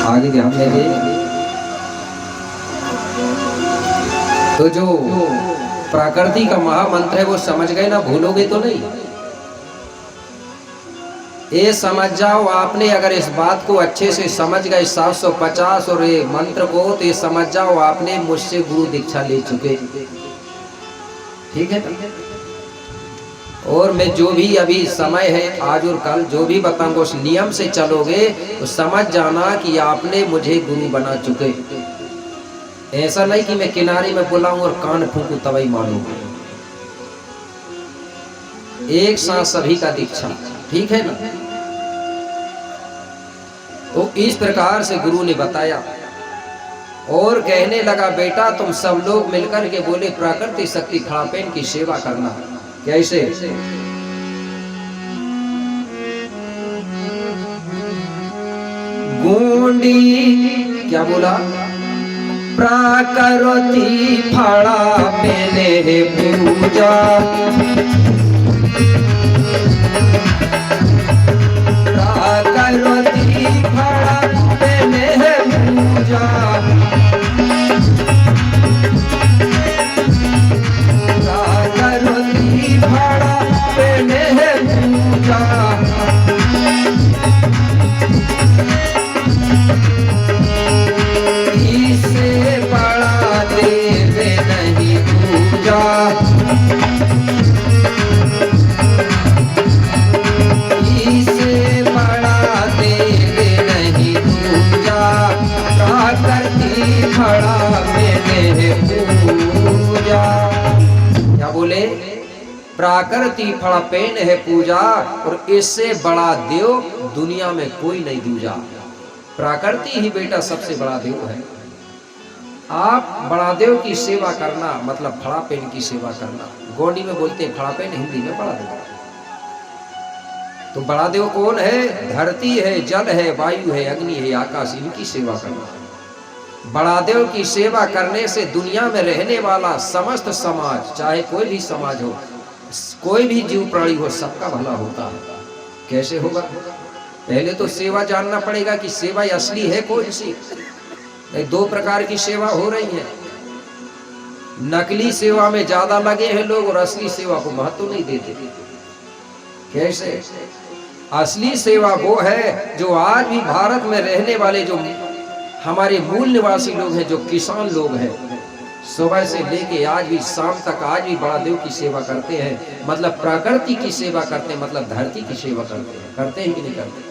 आगे ध्यान देंगे। तो जो प्रकृति का महामंत्र है वो समझ गए ना, भूलोगे तो नहीं। ये समझ जाओ आपने, अगर इस बात को अच्छे से समझ गए 750 और ये मंत्र को, तो ये समझ जाओ आपने मुझसे गुरु दीक्षा ले चुके। ठीक है। और मैं जो भी अभी समय है आज और कल जो भी बताऊंगा उस नियम से चलोगे तो समझ जाना कि आपने मुझे गुरु बना चुके। ऐसा नहीं कि मैं किनारे में बुलाऊं और कान फूंकू तभी मानूं। एक साथ सभी का दीक्षा, ठीक है ना। तो इस प्रकार से गुरु ने बताया और कहने लगा, बेटा तुम सब लोग मिलकर के बोले प्रकृति शक्ति खड़ापेन की सेवा करना। कैसे? गोंडी क्या बोला? प्रकृति खड़ापेन पूजा, प्रकृति खड़ापेन पूजा, इससे बड़ा देव नहीं पूजा, इससे बड़ा देव नहीं पूजा, प्रकृति खड़ा मैंने पूजा। क्या बोले? प्रकृति फड़पेन है पूजा, और इससे बड़ा देव दुनिया में कोई नहीं दूजा। प्रकृति ही बेटा सबसे बड़ा देव है। आप बड़ा देव की सेवा करना मतलब फड़ापेन की सेवा करना। गोंडी में बोलते हैं फड़ापेन, हिंदी में बड़ा देव। तो बड़ा देव कौन है? धरती है, जल है, वायु है, अग्नि है, आकाश, इनकी सेवा करना। बड़ा देव की सेवा करने से दुनिया में रहने वाला समस्त समाज, चाहे कोई भी समाज हो, कोई भी जीव प्राणी हो, सबका भला होता है। कैसे होगा? पहले तो सेवा जानना पड़ेगा कि सेवा असली है कौन सी। दो प्रकार की सेवा हो रही है। नकली सेवा में ज्यादा लगे हैं लोग और असली सेवा को महत्व नहीं देते। कैसे? असली सेवा वो है जो आज भी भारत में रहने वाले जो हमारे मूल निवासी लोग हैं, जो किसान लोग हैं, सुबह से लेके आज भी शाम तक आज भी बड़ा देव की सेवा करते हैं। मतलब प्रकृति की सेवा करते हैं, मतलब धरती की सेवा करते हैं। करते हैं कि नहीं करते?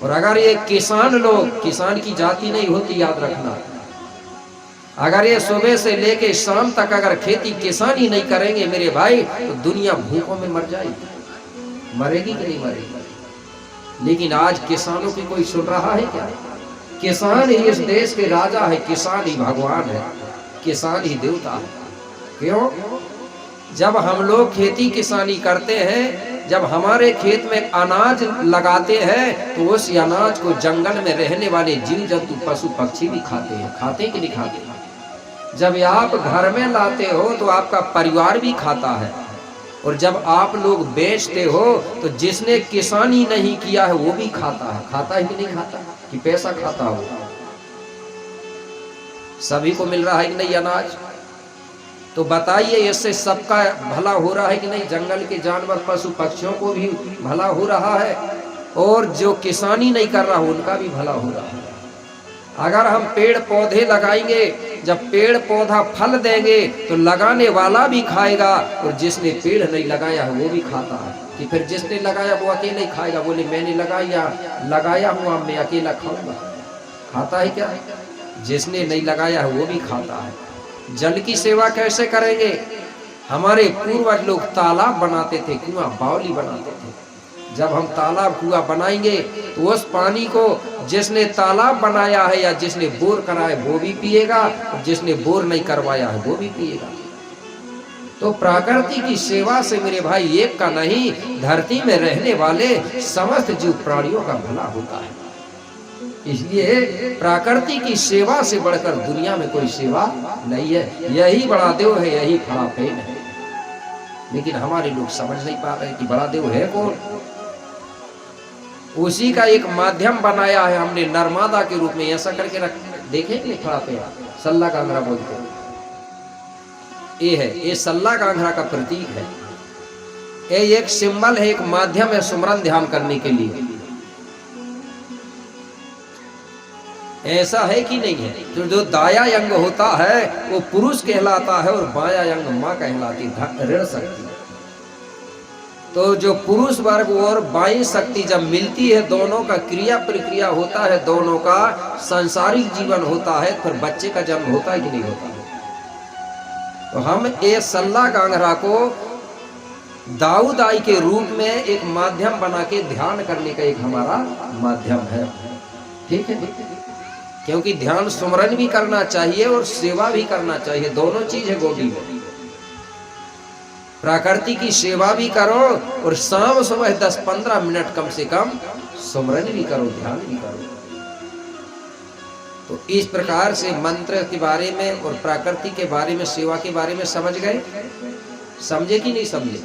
और अगर ये किसान लोग, किसान की जाति नहीं होती याद रखना, अगर ये सुबह से लेके शाम तक अगर खेती किसानी नहीं करेंगे मेरे भाई, तो दुनिया भूखों में मर जाएगी। मरेगी कि नहीं मरेगी? लेकिन आज किसानों की कोई सुन रहा है क्या? किसान ही इस देश के राजा है, किसान ही भगवान है, किसान ही देवता है। क्यों? जब हम लोग खेती किसानी करते हैं, जब हमारे खेत में अनाज लगाते हैं, तो उस अनाज को जंगल में रहने वाले जीव जंतु पशु पक्षी भी खाते हैं। खाते कि नहीं खाते? जब आप घर में लाते हो तो आपका परिवार भी खाता है, और जब आप लोग बेचते हो तो जिसने किसानी नहीं किया है वो भी खाता है। खाता है कि नहीं खाता? कि पैसा खाता हो? सभी को मिल रहा है कि नहीं अनाज? तो बताइए इससे सबका भला हो रहा है कि नहीं? जंगल के जानवर पशु पक्षियों को भी भला हो रहा है, और जो किसानी नहीं कर रहा उनका भी भला हो रहा है। अगर हम पेड़ पौधे लगाएंगे, जब पेड़ पौधा फल देंगे तो लगाने वाला भी खाएगा, और जिसने पेड़ नहीं लगाया है वो भी खाता है। कि फिर जिसने लगाया वो अकेले ही खाएगा? बोले मैंने लगाया हूँ, अब मैं अकेला खाऊंगा। खाता है क्या? जिसने नहीं लगाया है वो भी खाता है। जल की सेवा कैसे करेंगे? हमारे पूर्वज लोग तालाब बनाते थे, कुआं बावली बनाते थे। जब हम तालाब कुआं बनाएंगे तो उस पानी को जिसने तालाब बनाया है या जिसने बोर करा है वो भी पिएगा, और जिसने बोर नहीं करवाया है वो भी पिएगा। तो प्रकृति की सेवा से मेरे भाई एक का नहीं, धरती में रहने वाले समस्त जीव प्राणियों का भला होता है। इसलिए प्रकृति की सेवा से बढ़कर दुनिया में कोई सेवा नहीं है। यही बड़ा देव है, यही फड़ापेन है। लेकिन हमारे लोग समझ नहीं पा रहे कि बड़ा देव है कौन। उसी का एक माध्यम बनाया है हमने नर्मदा के रूप में, ऐसा करके रख देखेंगे थोड़ा पे सल्ला कांगड़ा बोलते हैं, ये है, ये सल्ला कांगड़ा का प्रतीक है, ये एक सिंबल है, एक माध्यम है सुमरन ध्यान करने के लिए। ऐसा है कि नहीं है? तो जो दाया अंग होता है वो पुरुष कहलाता है और बाया अंग मां कहलाती है, ऋण शक्ति। तो जो पुरुष वर्ग और बाई शक्ति जब मिलती है, दोनों का क्रिया प्रक्रिया होता है, दोनों का सांसारिक जीवन होता है, फिर बच्चे का जन्म होता है कि नहीं होता है? तो हम ये सल्ला कांगड़ा को दाऊदाई के रूप में एक माध्यम बना के ध्यान करने का एक हमारा माध्यम है। ठीक है, क्योंकि ध्यान सुमरन भी करना चाहिए और सेवा भी करना चाहिए, दोनों चीज है गोदी में। प्रकृति की सेवा भी करो और शाम सुबह 10-15 मिनट कम से कम सुमरन भी करो, ध्यान भी करो। तो इस प्रकार से मंत्र के बारे में और प्रकृति के बारे में, सेवा के बारे में समझ गए, समझे कि नहीं समझे?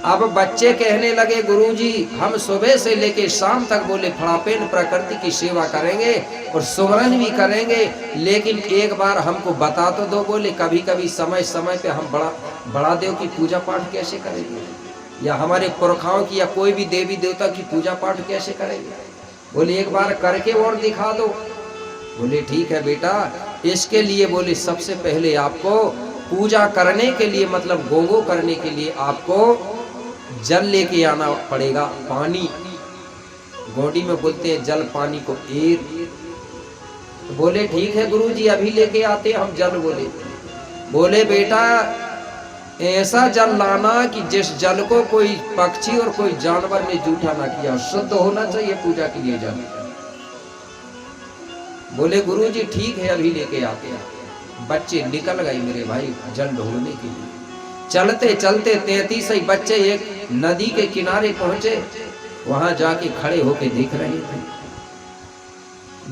अब बच्चे कहने लगे गुरुजी हम सुबह से लेके शाम तक बोले फड़ापेन प्रकृति की सेवा करेंगे और सुमरन भी करेंगे, लेकिन एक बार हमको बता तो दो। बोले कभी कभी समय समय पे हम बड़ा देव की पूजा पाठ कैसे करेंगे, या हमारे पुरखाओं की या कोई भी देवी देवता की पूजा पाठ कैसे करेंगे? बोले एक बार करके और दिखा दो। बोले ठीक है बेटा, इसके लिए बोले सबसे पहले आपको पूजा करने के लिए, मतलब गोंगो करने के लिए आपको जल लेके आना पड़ेगा, पानी। गोंडी में बोलते हैं जल पानी को एर। तो बोले ठीक है गुरुजी अभी लेके आते हम जल। बोले बेटा ऐसा जल लाना कि जिस जल को कोई पक्षी और कोई जानवर ने जूठा ना किया, शुद्ध होना चाहिए पूजा के लिए जल। बोले गुरुजी ठीक है अभी लेके आते हैं। बच्चे निकल गए मेरे भाई जल ढूंढने के लिए। चलते चलते 33 बच्चे एक नदी के किनारे पहुंचे, वहां जाके खड़े होके देख रहे थे।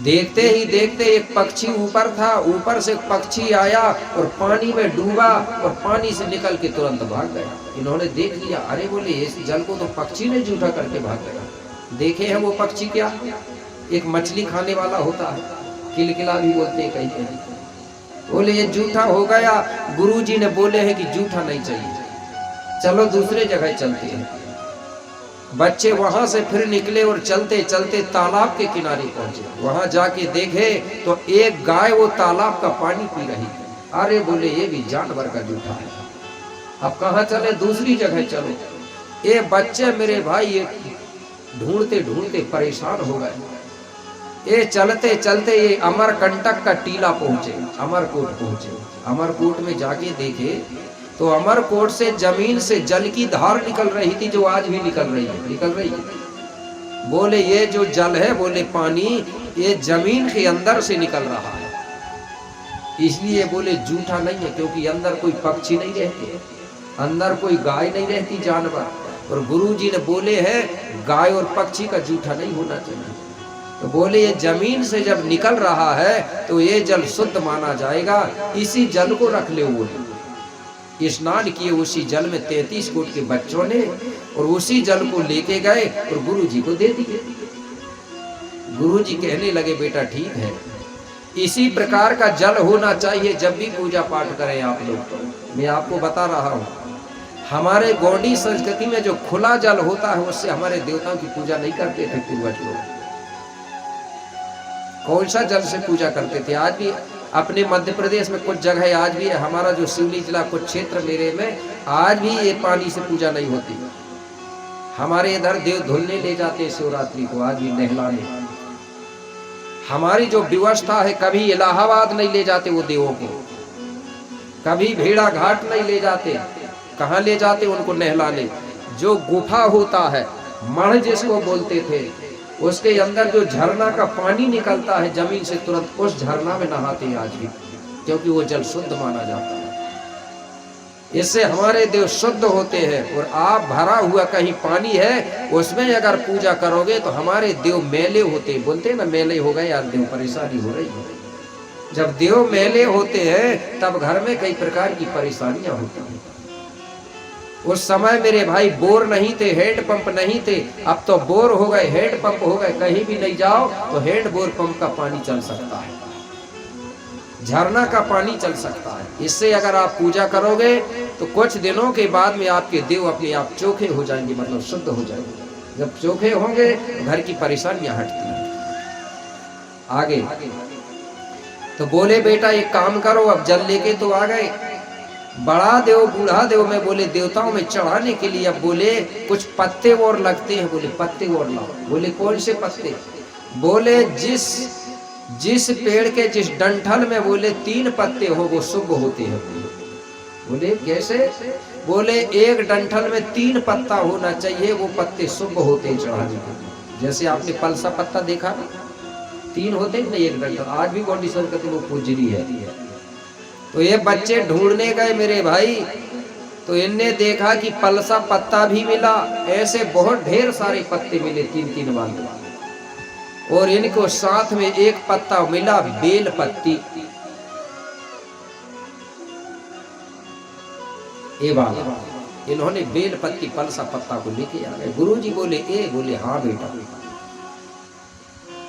देखते ही देखते एक पक्षी ऊपर था, ऊपर से पक्षी आया और पानी में डूबा और पानी से निकल के तुरंत भाग गया। इन्होंने देख लिया, अरे बोले इस जल को तो पक्षी ने जूठा करके भाग गया। देखे हैं वो पक्षी क्या, एक मछली खाने वाला होता है, किलकिला भी बोलते हैं कहीं कहीं। बोले ये जूठा हो गया। गुरुजी ने बोले हैं कि जूठा नहीं चाहिए, चलो दूसरे जगह चलते हैं। बच्चे वहां से फिर निकले और चलते चलते तालाब के किनारे पहुंचे। वहां जाके देखे तो एक गाय वो तालाब का पानी पी रही थी। अरे बोले ये भी जानवर का जूठा है, अब कहाँ चले, दूसरी जगह चलो। ये बच्चे मेरे भाई ये ढूंढते ढूंढते परेशान हो गए। ये चलते चलते ये अमरकंटक का टीला पहुंचे, अमरकोट पहुंचे। अमरकोट में जाके देखे तो अमरकोट से जमीन से जल की धार निकल रही थी, जो आज भी निकल रही है। बोले ये जो जल है, बोले पानी, ये जमीन के अंदर से निकल रहा है, इसलिए बोले जूठा नहीं है, क्योंकि अंदर कोई पक्षी नहीं रहते, अंदर कोई गाय नहीं रहती, जानवर। और गुरुजी ने बोले हैं गाय और पक्षी का जूठा नहीं होना चाहिए। तो बोले ये जमीन से जब निकल रहा है तो ये जल शुद्ध माना जाएगा, इसी जल को रख ले। बोले स्नान किए उसी जल में 33 कोट के बच्चों ने, और उसी जल को लेके गए और गुरुजी को दे दिए। गुरुजी कहने लगे बेटा ठीक है, इसी प्रकार का जल होना चाहिए जब भी पूजा पाठ करें आप लोग। मैं आपको बता रहा हूँ, हमारे गौड़ी संस्कृति में जो खुला जल होता है उससे हमारे देवताओं की पूजा नहीं करते थे पूर्वज लोग। कौन सा जल से पूजा करते थे? आज भी अपने मध्य प्रदेश में कुछ जगह आज भी है, हमारा जो सिवनी जिला कुछ क्षेत्र मेरे में आज भी ये पानी से पूजा नहीं होती। हमारे इधर देव धुलने ले जाते हैं शिवरात्रि को, आज भी नहलाने। हमारी जो व्यवस्था है, कभी इलाहाबाद नहीं ले जाते वो देवों को, कभी भेड़ा घाट नहीं ले जाते। कहाँ ले जाते उनको? नहलाने। जो गुफा होता है, मढ़ जिसको बोलते थे, उसके अंदर जो झरना का पानी निकलता है जमीन से, तुरंत उस झरना में नहाते हैं आज भी, क्योंकि वो जल शुद्ध माना जाता है। इससे हमारे देव शुद्ध होते हैं। और आप भरा हुआ कहीं पानी है उसमें अगर पूजा करोगे तो हमारे देव मेले होते हैं। बोलते हैं ना मेले हो गए यार, देव परेशानी हो रही है। जब देव मेले होते हैं तब घर में कई प्रकार की परेशानियां होती हैं। उस समय मेरे भाई बोर नहीं थे, हैंड पंप नहीं थे। अब तो बोर हो गए, हैंड पंप हो गए। कहीं भी नहीं जाओ तो हैंड बोर पंप का पानी चल सकता है, झरना का पानी चल सकता है। इससे अगर आप पूजा करोगे तो कुछ दिनों के बाद में आपके देव अपने आप चोखे हो जाएंगे, मतलब शुद्ध हो जाएंगे। जब चोखे होंगे तो घर की परेशानियां हटती हैं। आगे तो बोले बेटा एक काम करो, अब जल लेके तो आ गए, बड़ा देव बूढ़ा देव में बोले देवताओं में चढ़ाने के लिए अब बोले कुछ पत्ते और लगते हैं। बोले पत्ते और लाओ। बोले कौन से पत्ते? बोले जिस पेड़ के जिस डंठल में बोले 3 पत्ते हो वो शुभ होते हैं। बोले कैसे? बोले एक डंठल में 3 पत्ता होना चाहिए, वो पत्ते शुभ होते हैं चढ़ाने के। जैसे आपने पलसा पत्ता देखा ना, 3 होते हैं ना एक डंठल। आज भी गौंडीश्वर का तो वो पूजरी है। तो ये बच्चे ढूंढने गए मेरे भाई, तो इनने देखा कि पलसा पत्ता भी मिला, ऐसे बहुत ढेर सारे पत्ते मिले 3-3 वाले। और इनको साथ में एक पत्ता मिला बेल पत्ती। ए बाबा, इन्होंने बेल पत्ती पलसा पत्ता को लेके आ गए। गुरुजी बोले ए? बोले हाँ बेटा।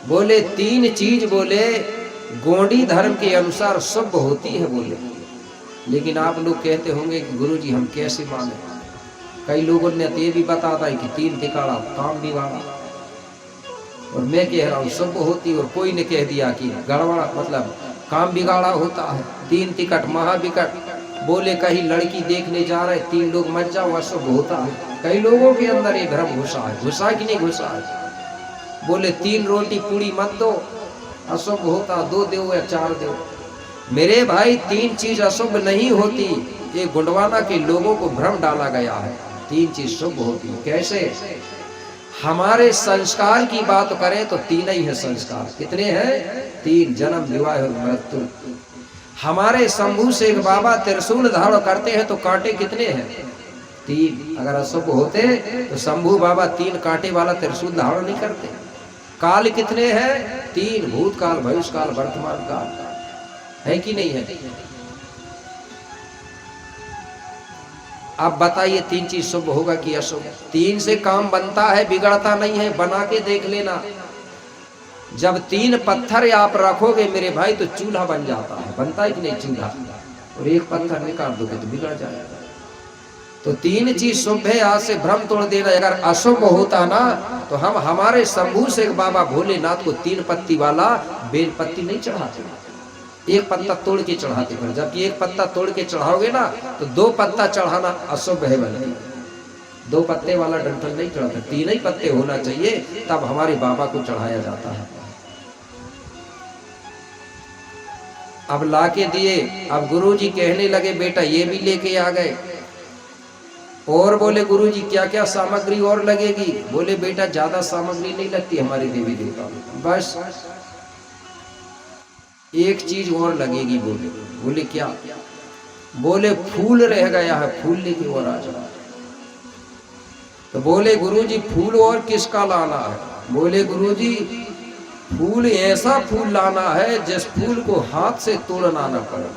बोले 3 चीज बोले गोंडी धर्म के अनुसार शुभ होती है। बोले लेकिन आप लोग कहते होंगे कि गुरुजी हम कैसे माने? कई लोगों ने तो ये भी बताता है कि 3 तिकाड़ा काम बिगाड़ा, और मैं कह रहा हूँ शुभ होती। और कोई ने कह दिया कि गड़बड़ा, मतलब काम बिगाड़ा होता है। 3 तिकट महाविकट। बोले कहीं लड़की देखने जा रहे 3 लोग मर जाओ, अशुभ होता है। कई लोगों के अंदर ये भ्रम घुसा है। घुसा कि नहीं घुसा है? बोले 3 रोटी पूरी मत दो, अशुभ होता। 2 दो या 4 दो। मेरे भाई 3 चीज अशुभ नहीं होती। ये गुंडवाना के लोगों को भ्रम डाला गया है। 3 चीज शुभ होती। कैसे? हमारे संस्कार की बात करें तो 3 ही है संस्कार। कितने हैं? 3, जन्म विवाह और मृत्यु। हमारे शंभू शेख बाबा त्रिशूल धारण करते हैं तो कांटे कितने हैं? 3। अगर अशुभ होते तो शंभू बाबा 3 कांटे वाला त्रिशूल धारण नहीं करते। काल कितने हैं? 3, भूतकाल भविष्यकाल वर्तमान काल। है कि नहीं है? अब बताइए 3 चीज शुभ होगा कि अशुभ? 3 से काम बनता है, बिगड़ता नहीं है। बना के देख लेना। जब 3 पत्थर आप रखोगे मेरे भाई तो चूल्हा बन जाता है। बनता है कि नहीं चूल्हा? और 1 पत्थर निकाल दोगे तो बिगड़ जाएगा। तो 3 चीज शुभ है। आज से भ्रम तोड़ देना। अगर अशुभ होता ना तो हम हमारे शंभू शेख बाबा भोलेनाथ को 3 पत्ती वाला बेल पत्ती नहीं चढ़ाते, 1 पत्ता तोड़ के चढ़ाते। पर जबकि 1 पत्ता तोड़ के चढ़ाओगे ना तो 2 पत्ता चढ़ाना अशुभ है। बल्कि 2 पत्ते वाला डंठल नहीं चढ़ाते, 3 ही पत्ते होना चाहिए, तब हमारे बाबा को चढ़ाया जाता है। अब लाके दिए। अब गुरुजी कहने लगे बेटा ये भी लेके आ गए। और बोले गुरुजी क्या क्या सामग्री और लगेगी? बोले बेटा ज्यादा सामग्री नहीं लगती हमारे देवी देवता में, बस एक चीज और लगेगी। बोले क्या? बोले फूल रह गया है, फूल लेके और आ जाओ। तो बोले गुरुजी फूल और किसका लाना है? बोले गुरुजी फूल ऐसा फूल लाना है जिस फूल को हाथ से तोड़ना ना पड़े,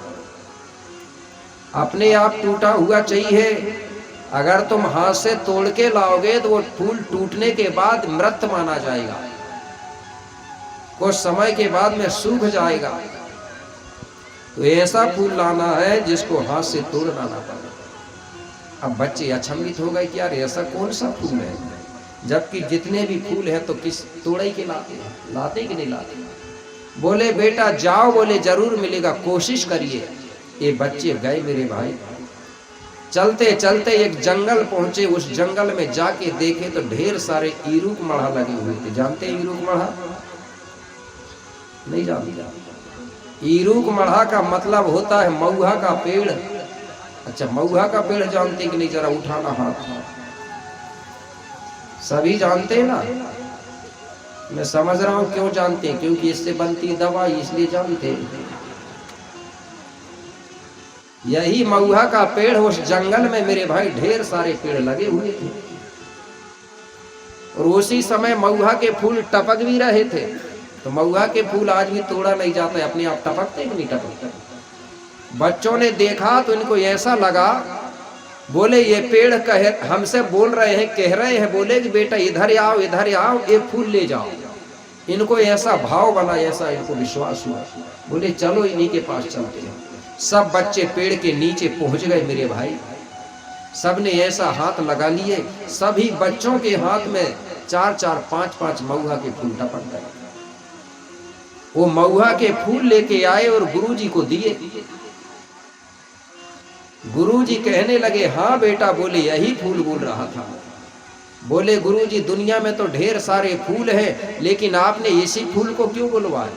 अपने आप टूटा हुआ चाहिए। अगर तुम हाथ से तोड़ के लाओगे तो वो फूल टूटने के बाद मृत माना जाएगा, कुछ समय के बाद में सूख जाएगा। तो ऐसा फूल लाना है जिसको हाथ से तोड़ना ना पड़े। अब बच्चे अचंभित हो गए कि यार ऐसा कौन सा फूल है, जबकि जितने भी फूल हैं तो किस तोड़े के लाते कि नहीं लाते। बोले बेटा जाओ, बोले जरूर मिलेगा, कोशिश करिए। ये बच्चे गए मेरे भाई। चलते चलते एक जंगल पहुंचे। उस जंगल में जाके देखे तो ढेर सारे ईरूक मढ़ा लगे हुए थे। जानते हैं ईरूक मढ़ा? नहीं जानते? ईरूक मढ़ा का मतलब होता है महुआ का पेड़। अच्छा, महुआ का पेड़ जानते कि नहीं? जरा उठाना हाथ। सभी जानते हैं ना? मैं समझ रहा हूं क्यों जानते हैं, क्योंकि इससे बनती दवाई, इसलिए जानते हैं। यही महुआ का पेड़, उस जंगल में मेरे भाई ढेर सारे पेड़ लगे हुए थे। और उसी समय महुआ के फूल टपक भी रहे थे। तो महुआ के फूल आज भी तोड़ा नहीं जाता है, अपने आप टपकते कि नहीं टपकते। बच्चों ने देखा तो इनको ऐसा लगा बोले ये पेड़ कह हमसे बोल रहे हैं, कह रहे हैं, बोले कि बेटा इधर आओ, इधर आओ, एक फूल ले जाओ। इनको ऐसा भाव बना, ऐसा इनको विश्वास हुआ। बोले चलो इन्हीं के पास चलते हैं। सब बच्चे पेड़ के नीचे पहुंच गए मेरे भाई। सबने ऐसा हाथ लगा लिए, सभी बच्चों के हाथ में 4-4, 5-5 महुआ के फूल टपक गए। वो महुआ के फूल लेके आए और गुरुजी को दिए। गुरुजी कहने लगे हाँ बेटा, बोले यही फूल बोल रहा था। बोले गुरुजी दुनिया में तो ढेर सारे फूल हैं, लेकिन आपने इसी फूल को क्यों बुलवाया?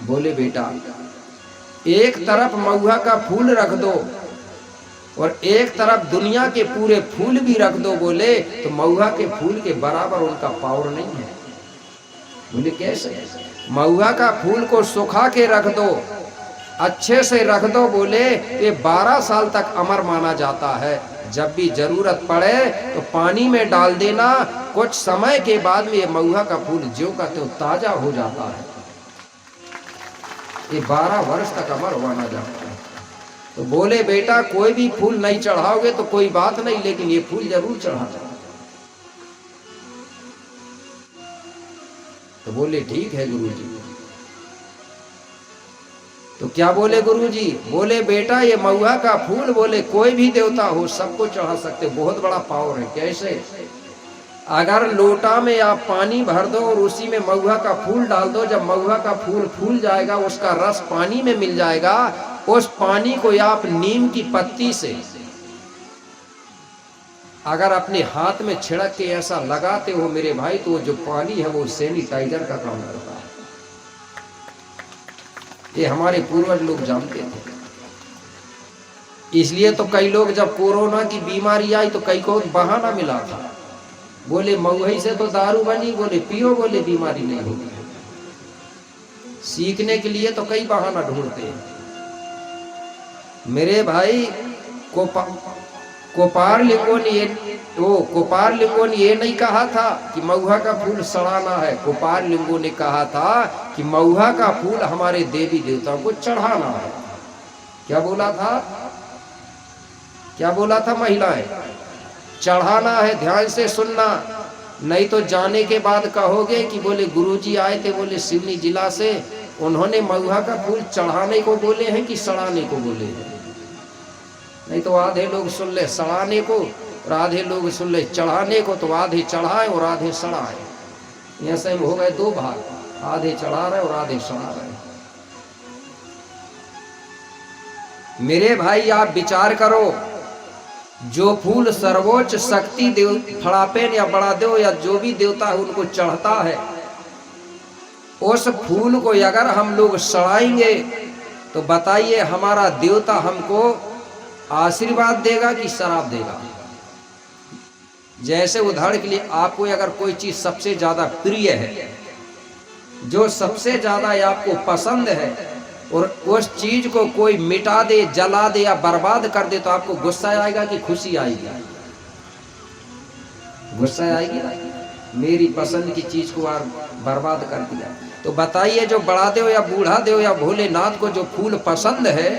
बोले बेटा एक तरफ महुआ का फूल रख दो और एक तरफ दुनिया के पूरे फूल भी रख दो, बोले तो महुआ के फूल के बराबर उनका पावर नहीं है। बोले कैसे? महुआ का फूल को सुखा के रख दो, अच्छे से रख दो, बोले ये 12 साल तक अमर माना जाता है। जब भी जरूरत पड़े तो पानी में डाल देना, कुछ समय के बाद में ये महुआ का फूल ज्यों का त्यों ताजा हो जाता है। ये 12 वर्ष तक अमर माना जाता है। तो बोले बेटा कोई भी फूल नहीं चढ़ाओगे तो कोई बात नहीं, लेकिन ये फूल जरूर चढ़ाना। तो बोले ठीक है गुरुजी। तो क्या बोले गुरुजी? बोले बेटा ये महुआ का फूल, बोले कोई भी देवता हो सबको चढ़ा सकते, बहुत बड़ा पावर है। कैसे? अगर लोटा में आप पानी भर दो और उसी में महुआ का फूल डाल दो, जब महुआ का फूल फूल जाएगा, उसका रस पानी में मिल जाएगा, उस पानी को आप नीम की पत्ती से अगर अपने हाथ में छिड़क के ऐसा लगाते हो मेरे भाई, तो जो पानी है वो सैनिटाइजर का काम करता है। ये हमारे पूर्वज लोग जानते थे। इसलिए तो कई लोग जब कोरोना की बीमारी आई तो कई को बहाना मिला था, बोले महुई से तो दारू बनी, बोले पियो, बोले बीमारी नहीं होगी। सीखने के लिए तो कई बहाना ढूंढते हैं मेरे भाई। कोपार लिंगों ने ये नहीं कहा था कि महुआ का फूल सड़ाना है। कोपार लिंगों ने कहा था कि महुआ का फूल हमारे देवी देवताओं को चढ़ाना है। क्या बोला था? क्या बोला था महिलाएं? चढ़ाना है। ध्यान से सुनना, नहीं तो जाने के बाद कहोगे कि बोले गुरुजी आए थे, बोले सिवनी जिला से, उन्होंने महुआ का फूल चढ़ाने को बोले हैं कि सड़ाने को बोले हैं। नहीं तो आधे लोग सुन ले सड़ाने को और आधे लोग सुन ले चढ़ाने को, तो आधे चढ़ाए और आधे सड़ाए। ऐसे हो गए दो भाग, आधे चढ़ा रहे और आधे सड़ा रहे। मेरे भाई आप विचार करो, जो फूल सर्वोच्च शक्ति देव फड़ापेन या बड़ा देव या जो भी देवता है उनको चढ़ता है, उस फूल को अगर हम लोग सड़ाएंगे तो बताइए हमारा देवता हमको आशीर्वाद देगा कि शराब देगा? जैसे उदाहरण के लिए आपको अगर कोई चीज सबसे ज्यादा प्रिय है, जो सबसे ज्यादा आपको पसंद है, और उस चीज को कोई मिटा दे, जला दे या बर्बाद कर दे, तो आपको गुस्सा आएगा कि खुशी आएगी? गुस्सा आएगी ना, मेरी पसंद की चीज को बर्बाद कर दिया। तो बताइए जो बड़ा देव या बूढ़ा देव या भोलेनाथ को जो फूल पसंद है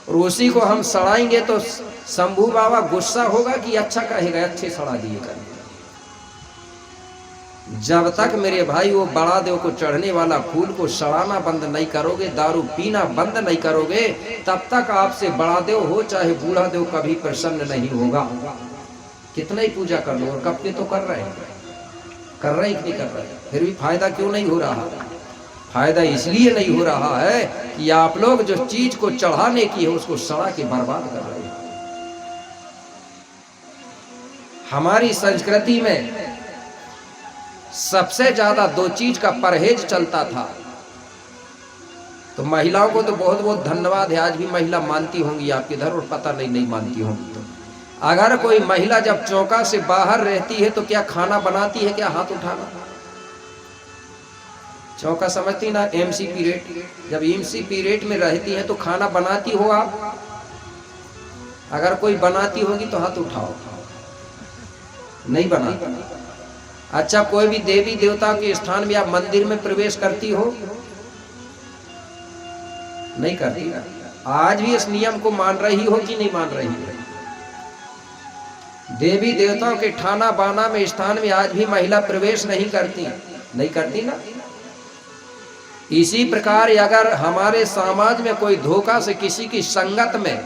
और उसी को हम सड़ाएंगे तो शंभू बाबा गुस्सा होगा कि अच्छा कहेगा, अच्छे सड़ा दिए कर। जब तक मेरे भाई वो बड़ा देव को चढ़ने वाला फूल को सड़ाना बंद नहीं करोगे, दारू पीना बंद नहीं करोगे, तब तक आपसे बड़ा देव हो चाहे बूढ़ा देव कभी प्रसन्न नहीं होगा। कितना ही पूजा कर लो, और कब के तो कर रहे हैं, कर रहे कि नहीं कर रहे, फिर भी फायदा क्यों नहीं हो रहा? फायदा इसलिए नहीं हो रहा है कि आप लोग जो चीज को चढ़ाने की है उसको सड़ा के बर्बाद कर रहे हैं। हमारी संस्कृति में सबसे ज्यादा दो चीज का परहेज चलता था। तो महिलाओं को तो बहुत बहुत धन्यवाद है, आज भी महिला मानती होंगी आपके इधर, और पता नहीं मानती होंगी। तो अगर कोई महिला जब चौका से बाहर रहती है तो क्या खाना बनाती है? क्या हाथ उठाना? चौका समझती ना, एमसी पीरियड, जब एमसी पीरियड में रहती है तो खाना बनाती हो आप? अगर कोई बनाती होगी तो हाथ उठाओ। नहीं बनाती। अच्छा, कोई भी देवी देवता के स्थान में आप मंदिर में प्रवेश करती हो? नहीं करती ना। आज भी इस नियम को मान रही हो कि नहीं मान रही हो? देवी देवताओं के ठाना बाना में स्थान में आज भी महिला प्रवेश नहीं करती ना। इसी प्रकार अगर हमारे समाज में कोई धोखा से किसी की संगत में,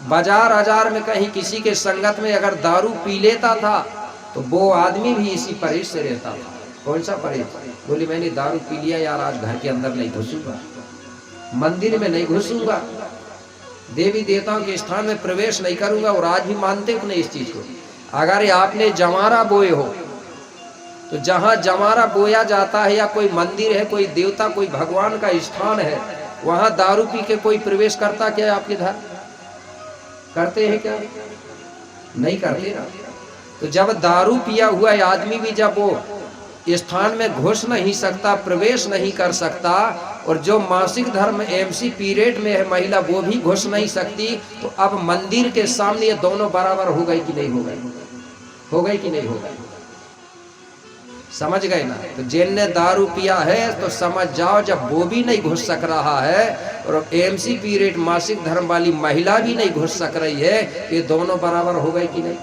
बाजार आजार में कहीं किसी के संगत में अगर दारू पी लेता था तो वो आदमी भी इसी परहेज से रहता था। कौन सा परहेज? बोले मैंने दारू पी लिया यार, आज घर के अंदर नहीं घुसूंगा, मंदिर में नहीं घुसूंगा, देवी देवताओं के स्थान में प्रवेश नहीं करूंगा। और आज भी मानते हो नहीं इस चीज को। अगर आपने जमारा बोए हो तो जहां जमारा बोया जाता है या कोई मंदिर है, कोई देवता, कोई भगवान का स्थान है, वहां दारू पी के कोई प्रवेश करता क्या आपके घर? करते हैं क्या? नहीं करते ना। तो जब दारू पिया हुआ आदमी भी जब वो स्थान में घुस नहीं सकता, प्रवेश नहीं कर सकता, और जो मासिक धर्म एमसी पीरियड में है महिला वो भी घुस नहीं सकती, तो अब मंदिर के सामने ये दोनों बराबर हो गई कि नहीं हो गई? हो गई कि नहीं हो गई? समझ गए ना। तो जिनने दारू पिया है तो समझ जाओ जब वो भी नहीं घुस सक रहा है और एमसी पीरियड मासिक धर्म वाली महिला भी नहीं घुस सक रही है, ये दोनों बराबर हो गए कि नहीं?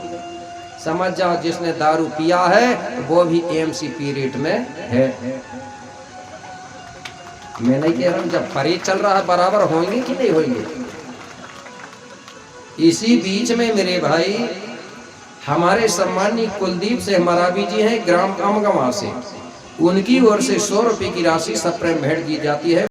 समझ जाओ जिसने दारू पिया है वो भी एमसी पीरियड में है। मैं नहीं कह रहा हूं, जब परहेज चल रहा है बराबर होंगे कि नहीं होंगे? इसी बीच में मेरे भाई हमारे सम्मानीय कुलदीप से मरावी जी हैं, ग्राम अमगवा से, उनकी ओर से 100 रुपए की राशि सप्रेम भेंट की जाती है।